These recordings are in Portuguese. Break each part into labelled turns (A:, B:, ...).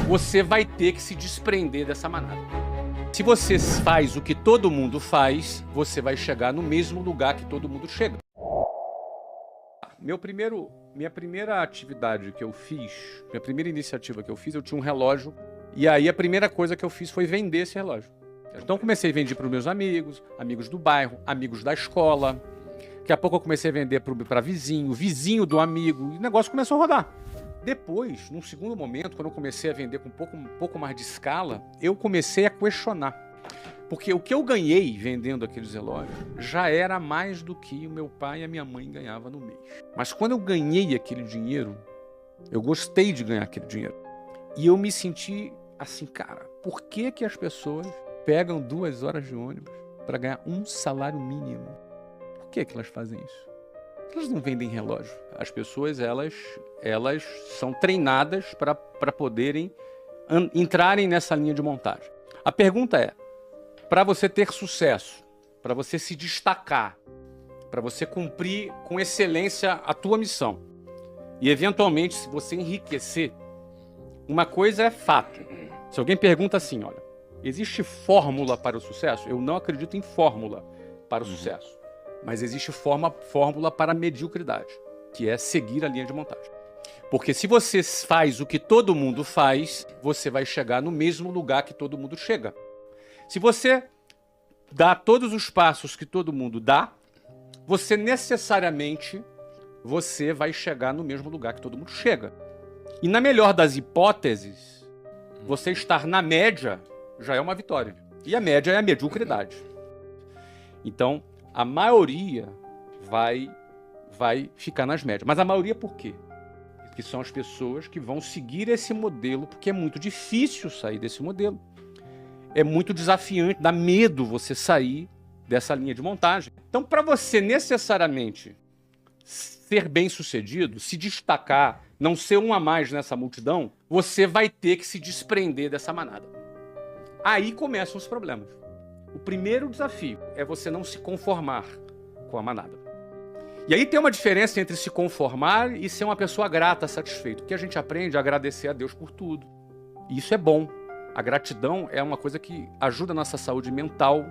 A: você vai ter que se desprender dessa manada. Se você faz o que todo mundo faz, você vai chegar no mesmo lugar que todo mundo chega. Minha primeira atividade que eu fiz, minha primeira iniciativa que eu fiz, eu tinha um relógio. E aí a primeira coisa que eu fiz foi vender esse relógio. Então eu comecei a vender para os meus amigos, amigos do bairro, amigos da escola. Daqui a pouco eu comecei a vender para vizinho do amigo. E o negócio começou a rodar. Depois, num segundo momento, quando eu comecei a vender com um pouco mais de escala, eu comecei a questionar. Porque o que eu ganhei vendendo aqueles relógios já era mais do que o meu pai e a minha mãe ganhavam no mês. Mas quando eu ganhei aquele dinheiro, eu gostei de ganhar aquele dinheiro. E eu me senti assim, cara, por que que as pessoas pegam 2 horas de ônibus para ganhar um salário mínimo? Por que que elas fazem isso? Elas não vendem relógio. As pessoas, elas são treinadas para poderem entrarem nessa linha de montagem. A pergunta é, para você ter sucesso, para você se destacar, para você cumprir com excelência a tua missão e, eventualmente, se você enriquecer, uma coisa é fato. Se alguém pergunta assim, olha, existe fórmula para o sucesso? Eu não acredito em fórmula para o sucesso. Mas existe fórmula para a mediocridade, que é seguir a linha de montagem. Porque se você faz o que todo mundo faz, você vai chegar no mesmo lugar que todo mundo chega. Se você dá todos os passos que todo mundo dá, você necessariamente vai chegar no mesmo lugar que todo mundo chega. E na melhor das hipóteses, você estar na média já é uma vitória. E a média é a mediocridade. Então, a maioria vai ficar nas médias. Mas a maioria por quê? Porque são as pessoas que vão seguir esse modelo, porque é muito difícil sair desse modelo. É muito desafiante, dá medo você sair dessa linha de montagem. Então, para você necessariamente ser bem-sucedido, se destacar, não ser um a mais nessa multidão, você vai ter que se desprender dessa manada. Aí começam os problemas. O primeiro desafio é você não se conformar com a manada. E aí tem uma diferença entre se conformar e ser uma pessoa grata, satisfeita. Porque a gente aprende a agradecer a Deus por tudo. E isso é bom. A gratidão é uma coisa que ajuda a nossa saúde mental.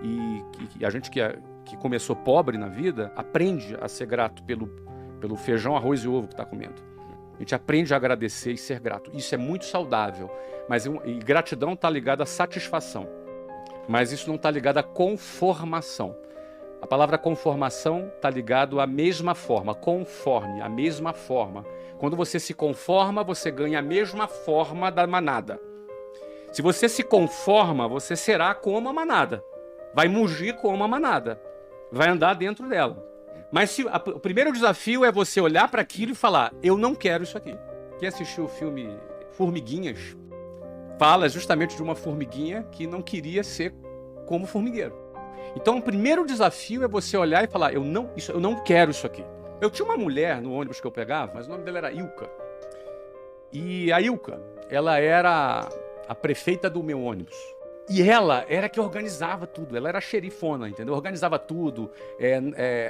A: E a gente que começou pobre na vida, aprende a ser grato pelo feijão, arroz e ovo que está comendo. A gente aprende a agradecer e ser grato. Isso é muito saudável. E gratidão está ligada à satisfação. Mas isso não está ligado à conformação. A palavra conformação está ligado à mesma forma, conforme, a mesma forma. Quando você se conforma, você ganha a mesma forma da manada. Se você se conforma, você será como a manada. Vai mugir como a manada. Vai andar dentro dela. Mas o primeiro desafio é você olhar para aquilo e falar, eu não quero isso aqui. Quem assistiu o filme Formiguinhas fala justamente de uma formiguinha que não queria ser como formigueiro. Então o primeiro desafio é você olhar e falar, eu não quero isso aqui. Eu tinha uma mulher no ônibus que eu pegava, mas o nome dela era Ilka. E a Ilka, ela era a prefeita do meu ônibus. E ela era que organizava tudo, ela era xerifona, entendeu? Organizava tudo,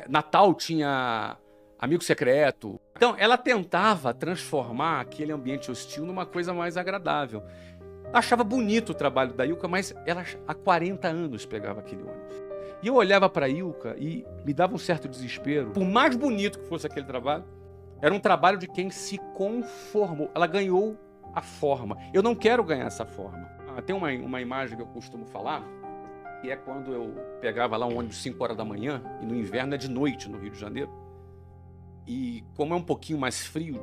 A: Natal tinha amigo secreto. Então, ela tentava transformar aquele ambiente hostil numa coisa mais agradável. Achava bonito o trabalho da Ilka, mas ela há 40 anos pegava aquele ônibus. E eu olhava para a Ilka e me dava um certo desespero. Por mais bonito que fosse aquele trabalho, era um trabalho de quem se conformou. Ela ganhou a forma. Eu não quero ganhar essa forma. Tem uma imagem que eu costumo falar, que é quando eu pegava lá um ônibus 5 horas da manhã, e no inverno é de noite no Rio de Janeiro. E como é um pouquinho mais frio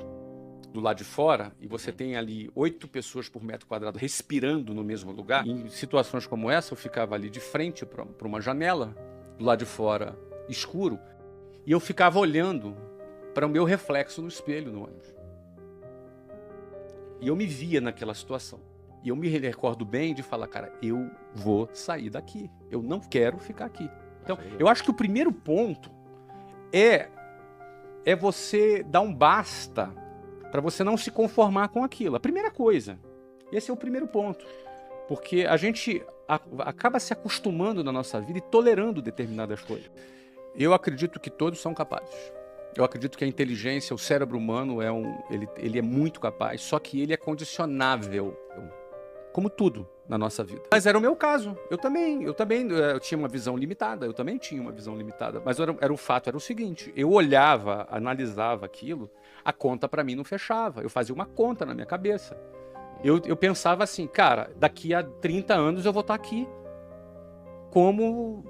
A: do lado de fora, e você tem ali 8 pessoas por metro quadrado respirando no mesmo lugar, em situações como essa, eu ficava ali de frente para uma janela, do lado de fora escuro, e eu ficava olhando para o meu reflexo no espelho no ônibus. E eu me via naquela situação. E eu me recordo bem de falar, cara, eu vou sair daqui. Eu não quero ficar aqui. Então, eu acho que o primeiro ponto é você dar um basta para você não se conformar com aquilo. A primeira coisa. Esse é o primeiro ponto. Porque a gente acaba se acostumando na nossa vida e tolerando determinadas coisas. Eu acredito que todos são capazes. Eu acredito que a inteligência, o cérebro humano, ele é muito capaz, só que ele é condicionável, como tudo na nossa vida. Mas era o meu caso. Eu tinha uma visão limitada, mas era o fato, era o seguinte, eu olhava, analisava aquilo, a conta para mim não fechava, eu fazia uma conta na minha cabeça. Eu pensava assim, cara, daqui a 30 anos eu vou estar aqui, como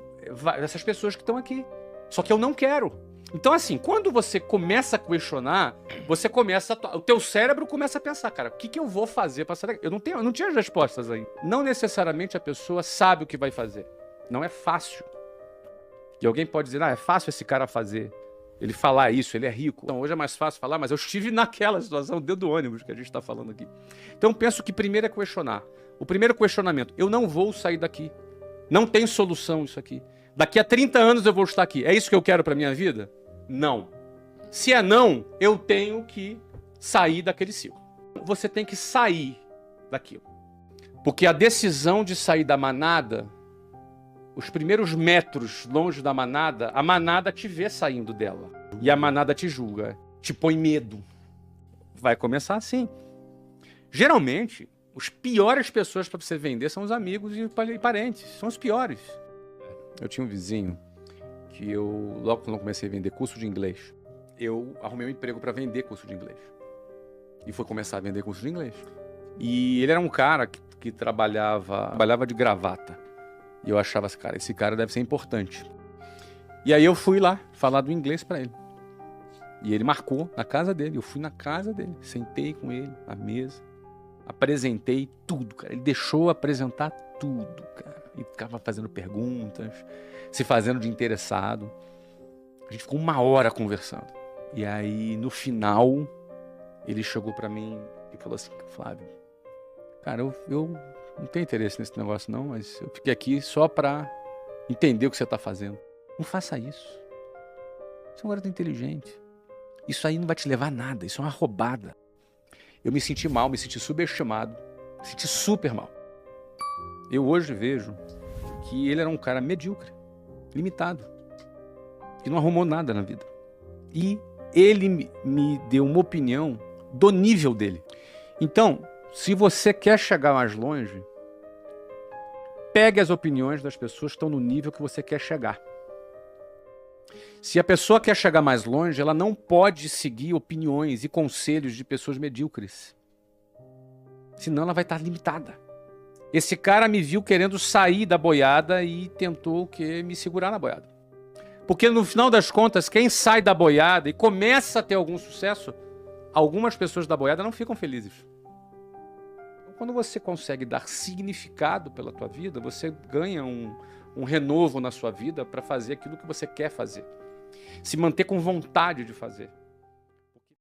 A: essas pessoas que estão aqui. Só que eu não quero. Então, assim, quando você começa a questionar, o teu cérebro começa a pensar, cara, o que eu vou fazer para sair daqui? Eu não tinha as respostas ainda. Não necessariamente a pessoa sabe o que vai fazer. Não é fácil. E alguém pode dizer, é fácil esse cara fazer. Ele falar isso, ele é rico. Então, hoje é mais fácil falar, mas eu estive naquela situação dentro do ônibus que a gente está falando aqui. Então, penso que primeiro é questionar. O primeiro questionamento, eu não vou sair daqui. Não tem solução isso aqui. Daqui a 30 anos eu vou estar aqui. É isso que eu quero para minha vida? Não. Se é não, eu tenho que sair daquele ciclo. Você tem que sair daquilo. Porque a decisão de sair da manada, os primeiros metros longe da manada, a manada te vê saindo dela. E a manada te julga, te põe medo. Vai começar assim. Geralmente, as piores pessoas para você vender são os amigos e parentes. São os piores. Eu tinha um vizinho que logo quando eu comecei a vender curso de inglês, eu arrumei um emprego para vender curso de inglês. E fui começar a vender curso de inglês. E ele era um cara que trabalhava de gravata. E eu achava assim, cara, esse cara deve ser importante. E aí eu fui lá falar do inglês para ele. E ele marcou na casa dele. Eu fui na casa dele, sentei com ele à mesa, apresentei tudo, cara. Ele deixou apresentar tudo, cara. E ficava fazendo perguntas, se fazendo de interessado. A gente ficou 1 hora conversando. E aí, no final, ele chegou para mim e falou assim, Flávio, cara, eu não tenho interesse nesse negócio não, mas eu fiquei aqui só para entender o que você está fazendo. Não faça isso. Você é um garoto inteligente. Isso aí não vai te levar a nada, isso é uma roubada. Eu me senti mal, me senti subestimado, me senti super mal. Eu hoje vejo que ele era um cara medíocre, limitado, que não arrumou nada na vida. E ele me deu uma opinião do nível dele. Então, se você quer chegar mais longe, pegue as opiniões das pessoas que estão no nível que você quer chegar. Se a pessoa quer chegar mais longe, ela não pode seguir opiniões e conselhos de pessoas medíocres. Senão ela vai estar limitada. Esse cara me viu querendo sair da boiada e tentou me segurar na boiada. Porque no final das contas, quem sai da boiada e começa a ter algum sucesso, algumas pessoas da boiada não ficam felizes. Então, quando você consegue dar significado pela tua vida, você ganha um renovo na sua vida para fazer aquilo que você quer fazer. Se manter com vontade de fazer.